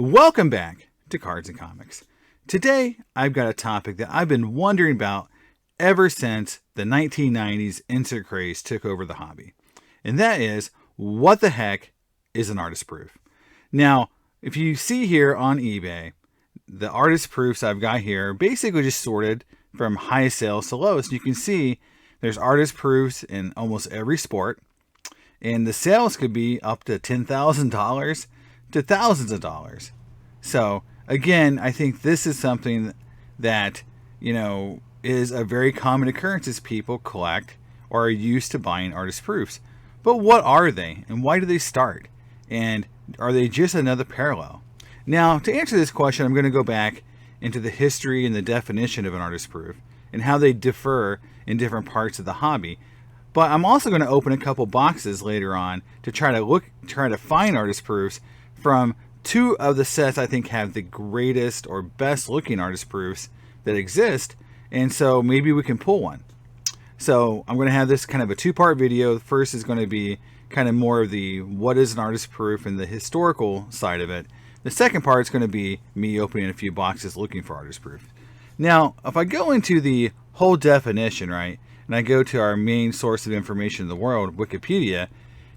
Welcome back to Cards and Comics. Today, I've got a topic that I've been wondering about ever since the 1990s insert craze took over the hobby. And that is, what the heck is an artist proof? Now, if you see here on eBay, the artist proofs I've got here are basically just sorted from highest sales to lowest. You can see there's artist proofs in almost every sport. And the sales could be up to $10,000 to thousands of dollars. So again, I think this is something that, is a very common occurrence as people collect or are used to buying artist proofs. But what are they and why do they start? And are they just another parallel? Now, to answer this question, I'm going to go back into the history and the definition of an artist proof and how they differ in different parts of the hobby. But I'm also going to open a couple boxes later on to try to find artist proofs from two of the sets I think have the greatest or best looking artist proofs that exist. And so maybe we can pull one. So I'm going to have this kind of a two-part video. The first is going to be kind of more of the what is an artist proof and the historical side of it. The second part is going to be me opening a few boxes looking for artist proof. Now, if I go into the whole definition, right, and I go to our main source of information in the world, Wikipedia,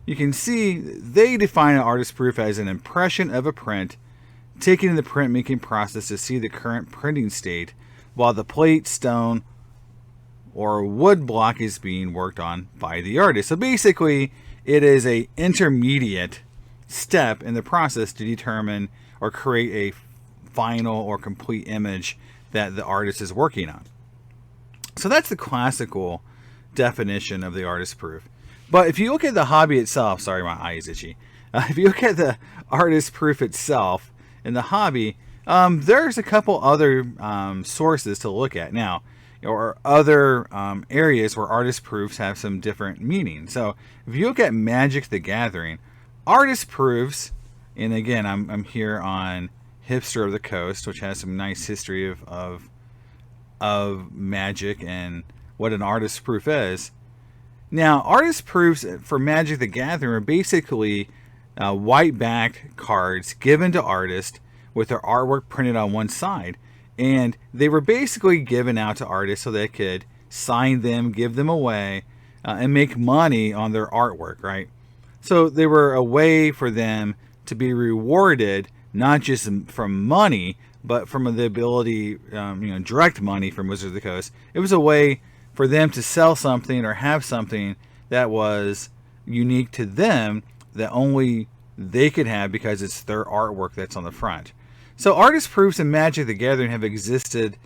you can see they define an artist proof as an impression of a print taken in the printmaking process to see the current printing state while the plate, stone, or wood block is being worked on by the artist. So basically, it is an intermediate step in the process to determine or create a final or complete image that the artist is working on. So that's the classical definition of the artist proof. But if you look at the hobby itself, sorry, my eye is itchy. If you look at the artist proof itself in the hobby, there's a couple other sources to look at now, or other areas where artist proofs have some different meaning. So if you look at Magic the Gathering, artist proofs, and again, I'm here on Hipster of the Coast, which has some nice history of Magic and what an artist proof is. Now, artist proofs for Magic the Gathering are basically white-backed cards given to artists with their artwork printed on one side. And they were basically given out to artists so they could sign them, give them away, and make money on their artwork, right? So they were a way for them to be rewarded, not just from money, but from the ability, direct money from Wizards of the Coast. It was a way for them to sell something or have something that was unique to them that only they could have because it's their artwork that's on the front. So artist proofs in Magic the Gathering have existed,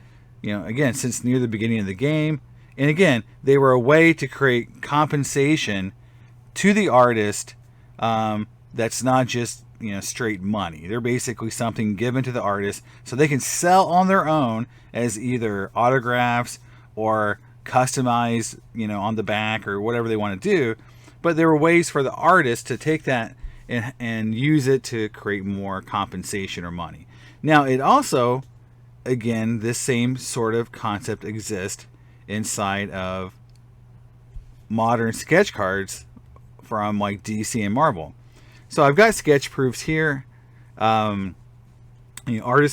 again, since near the beginning of the game. And again, they were a way to create compensation to the artist that's not just, straight money. They're basically something given to the artist so they can sell on their own as either autographs or customized, on the back or whatever they want to do. But there were ways for the artist to take that and use it to create more compensation or money. Now, it also, again, this same sort of concept exists inside of modern sketch cards from like DC and Marvel. So I've got sketch proofs here, artist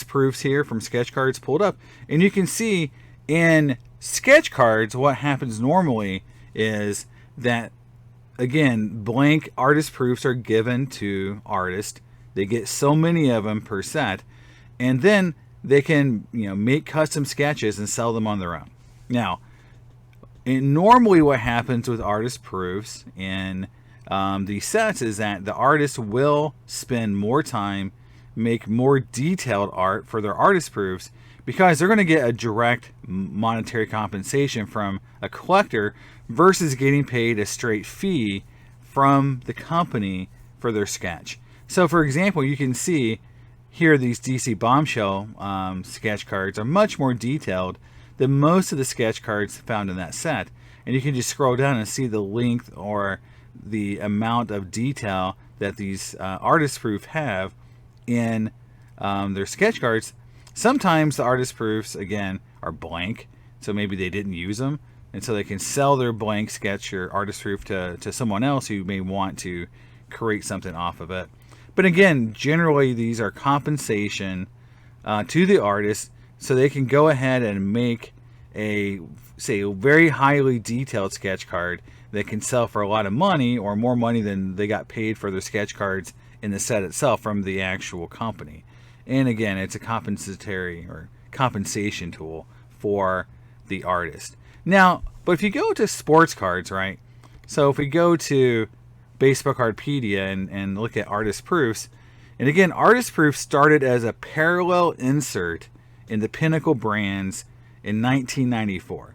proofs here from sketch cards pulled up. And you can see in sketch cards, what happens normally is that, again, blank artist proofs are given to artists. They get so many of them per set. And then they can, make custom sketches and sell them on their own. Now, normally what happens with artist proofs in these sets is that the artist will spend more time, make more detailed art for their artist proofs because they're going to get a direct monetary compensation from a collector versus getting paid a straight fee from the company for their sketch. So, for example, you can see here these DC Bombshell sketch cards are much more detailed than most of the sketch cards found in that set. And you can just scroll down and see the length or the amount of detail that these artist proof have in their sketch cards. Sometimes the artist proofs, again, are blank, so maybe they didn't use them, and so they can sell their blank sketch or artist proof to someone else who may want to create something off of it. But again, generally these are compensation to the artist so they can go ahead and make a, say, a very highly detailed sketch card that can sell for a lot of money, or more money than they got paid for their sketch cards in the set itself from the actual company. And again, it's a compensatory or compensation tool for the artist. Now, but if you go to sports cards, right? So if we go to Baseball Cardpedia and look at artist proofs, and again, artist proofs started as a parallel insert in the Pinnacle brands in 1994.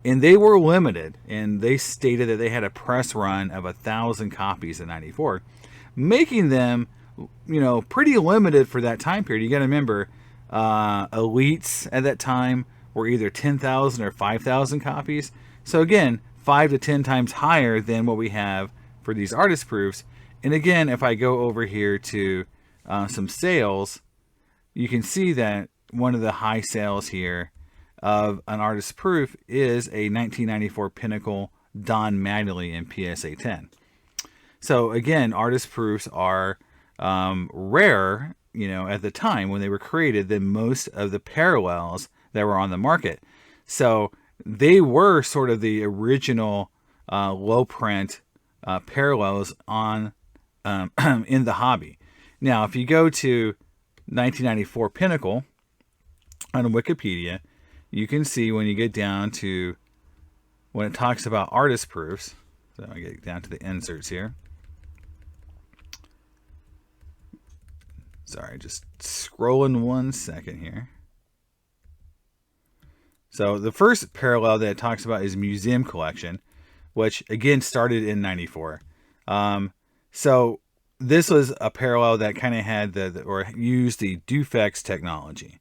And they were limited, and they stated that they had a press run of 1,000 copies in 94, making them, pretty limited for that time period. You got to remember, elites at that time were either 10,000 or 5,000 copies. So again, 5 to 10 times higher than what we have for these artist proofs. And again, if I go over here to some sales, you can see that one of the high sales here of an artist proof is a 1994 Pinnacle Don Mattingly in PSA 10. So again, artist proofs are rare, at the time when they were created, than most of the parallels that were on the market. So they were sort of the original low print parallels on in the hobby. Now, if you go to 1994 Pinnacle on Wikipedia, you can see when you get down to when it talks about artist proofs. So I get down to the inserts here. Sorry, just scrolling 1 second here. So the first parallel that it talks about is museum collection, which again started in 94. So this was a parallel that kind of had or used the Dufex technology.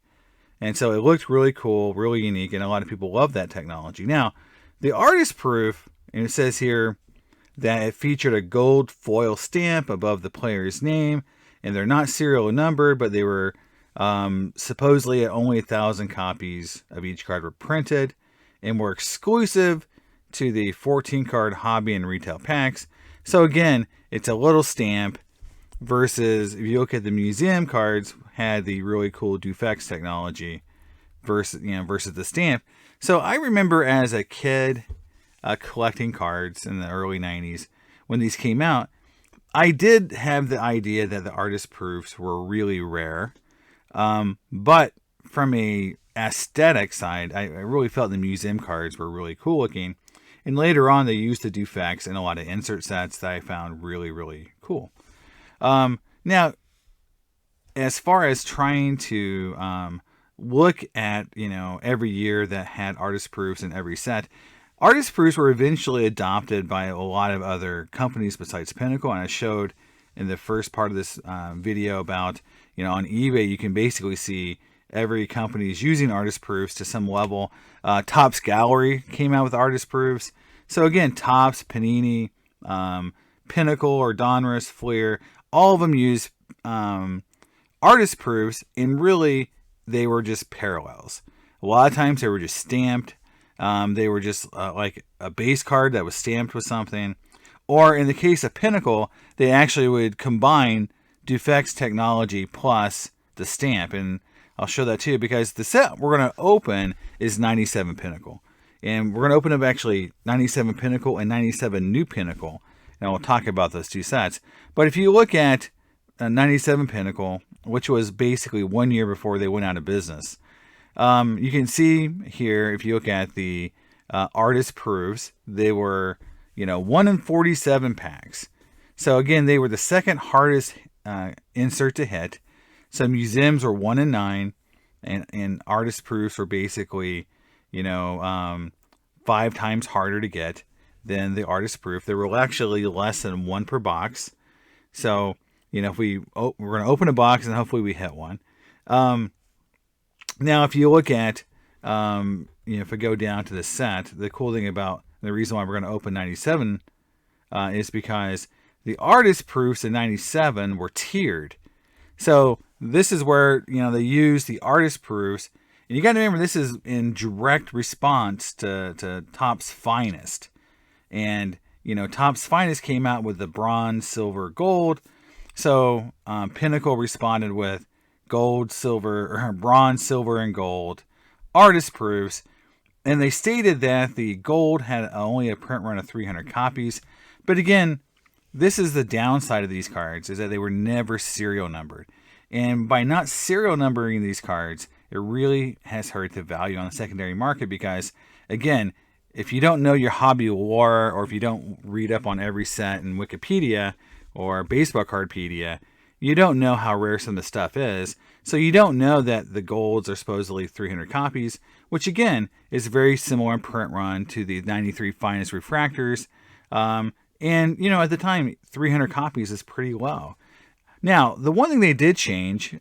And so it looked really cool, really unique, and a lot of people love that technology. Now, the artist proof, and it says here that it featured a gold foil stamp above the player's name, and they're not serial numbered, but they were supposedly only 1,000 copies of each card were printed, and were exclusive to the 14-card hobby and retail packs. So again, it's a little stamp versus if you look at the museum cards, had the really cool Dufex technology versus the stamp. So I remember as a kid collecting cards in the early 90s when these came out. I did have the idea that the artist proofs were really rare, but from a aesthetic side, I really felt the museum cards were really cool looking. And later on, they used the Dufex in a lot of insert sets that I found really, really cool. Now, as far as trying to look at, every year that had artist proofs in every set, artist proofs were eventually adopted by a lot of other companies besides Pinnacle. And I showed in the first part of this video about, on eBay, you can basically see every company is using artist proofs to some level. Topps Gallery came out with artist proofs. So again, Topps, Panini, Pinnacle or Donruss, Fleer, all of them use artist proofs, and really they were just parallels. A lot of times they were just stamped. They were just like a base card that was stamped with something. Or in the case of Pinnacle, they actually would combine Dufex technology plus the stamp. And I'll show that too, because the set we're going to open is 97 Pinnacle. And we're going to open up actually 97 Pinnacle and 97 New Pinnacle. And we'll talk about those two sets. But if you look at 97 Pinnacle, which was basically 1 year before they went out of business, you can see here, if you look at the artist proofs, they were, 1 in 47 packs. So again, they were the second hardest insert to hit. So museums were 1 in 9, and artist proofs were basically, 5 times harder to get than the artist proof. There were actually less than 1 per box. So, if we're going to open a box and hopefully we hit one. Now, if you look at, if we go down to the set, the cool thing about the reason why we're going to open 97 is because the artist proofs in 97 were tiered. So this is where, they use the artist proofs. And you got to remember, this is in direct response to Topps Finest. And, Topps Finest came out with the bronze, silver, gold. So Pinnacle responded with gold, silver, or bronze, silver, and gold artist proofs. And they stated that the gold had only a print run of 300 copies. But again, this is the downside of these cards, is that they were never serial numbered. And by not serial numbering these cards, it really has hurt the value on the secondary market because, again, if you don't know your hobby lore, or if you don't read up on every set in Wikipedia or Baseball Cardpedia, you don't know how rare some of the stuff is. So you don't know that the golds are supposedly 300 copies, which again is very similar in print run to the 93 finest refractors. And, you know, at the time, 300 copies is pretty low. Now, the one thing they did change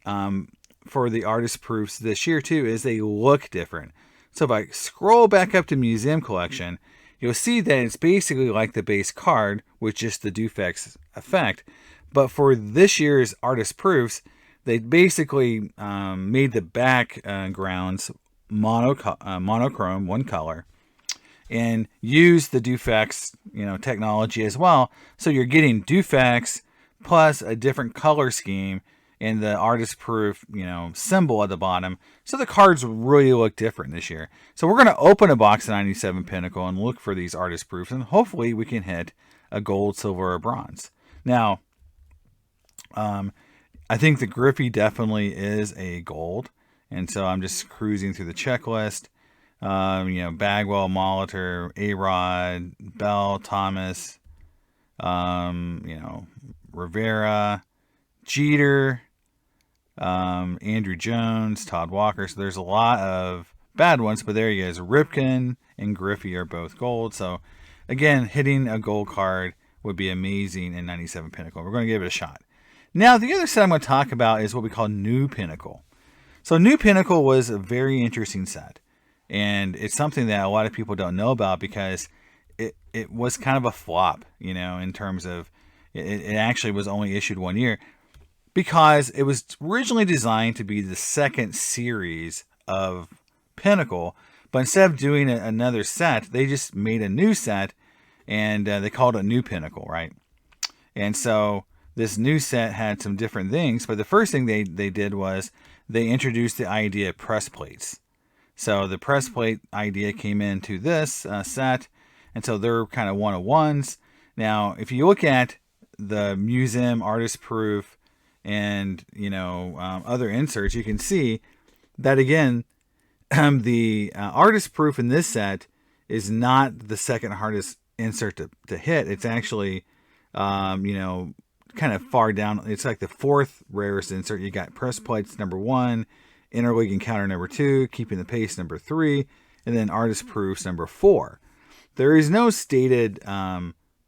for the artist proofs this year, too, is they look different. So if I scroll back up to Museum Collection, you'll see that it's basically like the base card with just the Dufex effect. But for this year's artist proofs, they basically made the backgrounds monochrome, one color, and used the Dufex, technology as well. So you're getting Dufex plus a different color scheme and the artist proof, symbol at the bottom. So the cards really look different this year. So we're going to open a box of 97 Pinnacle and look for these artist proofs, and hopefully we can hit a gold, silver, or bronze. Now, I think the Griffey definitely is a gold, and so I'm just cruising through the checklist. Bagwell, Molitor, A-Rod, Bell, Thomas, Rivera, Jeter, Andrew Jones, Todd Walker. So there's a lot of bad ones, but there he is. Ripken and Griffey are both gold. So again, hitting a gold card would be amazing in 97 Pinnacle. We're going to give it a shot. Now, the other set I'm going to talk about is what we call New Pinnacle. So New Pinnacle was a very interesting set. And it's something that a lot of people don't know about because it was kind of a flop, in terms of it actually was only issued 1 year because it was originally designed to be the second series of Pinnacle. But instead of doing another set, they just made a new set and they called it New Pinnacle, right? And so this new set had some different things. But the first thing they did was they introduced the idea of press plates. So the press plate idea came into this set, and so they're kind of one-of-ones. Now, if you look at the museum artist proof and other inserts, you can see that again, the artist proof in this set is not the second hardest insert to hit. It's actually, kind of far down. It's like the fourth rarest insert. You got press plates number 1. Interleague encounter number 2, keeping the pace number 3, and then artist proofs number 4. There is no stated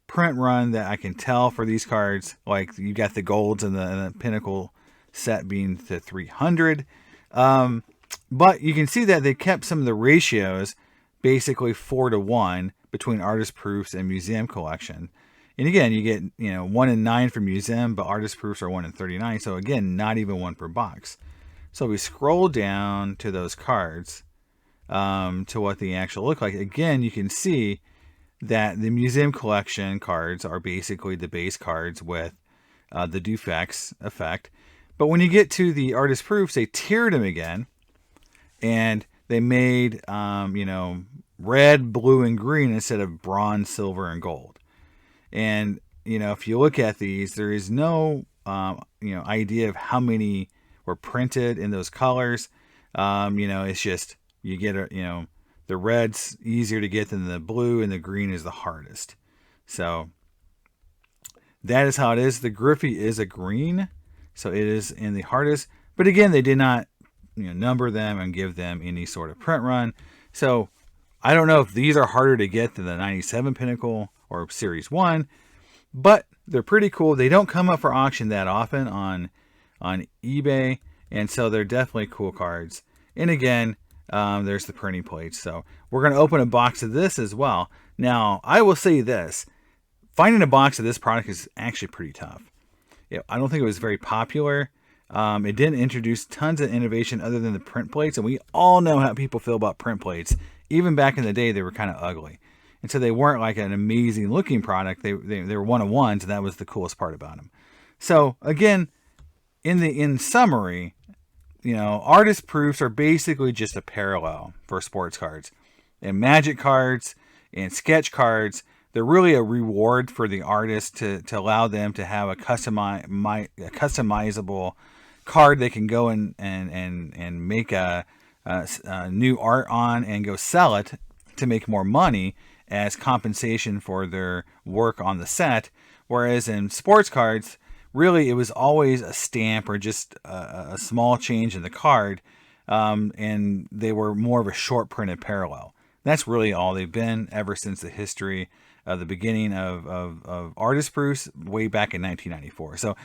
print run that I can tell for these cards. Like you got the golds and the Pinnacle set being to 300, but you can see that they kept some of the ratios basically 4-1 between artist proofs and museum collection. And again, you get 1 in 9 for museum, but artist proofs are 1 in 39. So again, not even one per box. So we scroll down to those cards to what they actually look like. Again, you can see that the museum collection cards are basically the base cards with the Dufex effect. But when you get to the artist proofs, they tiered them again. And they made, red, blue, and green instead of bronze, silver, and gold. And, if you look at these, there is no, idea of how many were printed in those colors. It's just you get the red's easier to get than the blue, and the green is the hardest. So that is how it is. The Griffey is a green, so it is in the hardest. But again, they did not number them and give them any sort of print run. So I don't know if these are harder to get than the 97 Pinnacle or Series 1, but they're pretty cool. They don't come up for auction that often on eBay, and so they're definitely cool cards. And again, there's the printing plates. So we're going to open a box of this as well. Now, I will say this. Finding a box of this product is actually pretty tough. I don't think it was very popular. It didn't introduce tons of innovation other than the print plates, and we all know how people feel about print plates. Even back in the day, they were kind of ugly. And so they weren't like an amazing looking product. They were one-of-ones, and that was the coolest part about them. So again, in summary, artist proofs are basically just a parallel for sports cards. And magic cards and sketch cards, they're really a reward for the artist to allow them to have a customizable card they can go and make a new art on and go sell it to make more money as compensation for their work on the set. Whereas in sports cards, really it was always a stamp or just a small change in the card, and they were more of a short printed parallel. That's really all they've been ever since the history of the beginning of artist proofs way back in 1994. So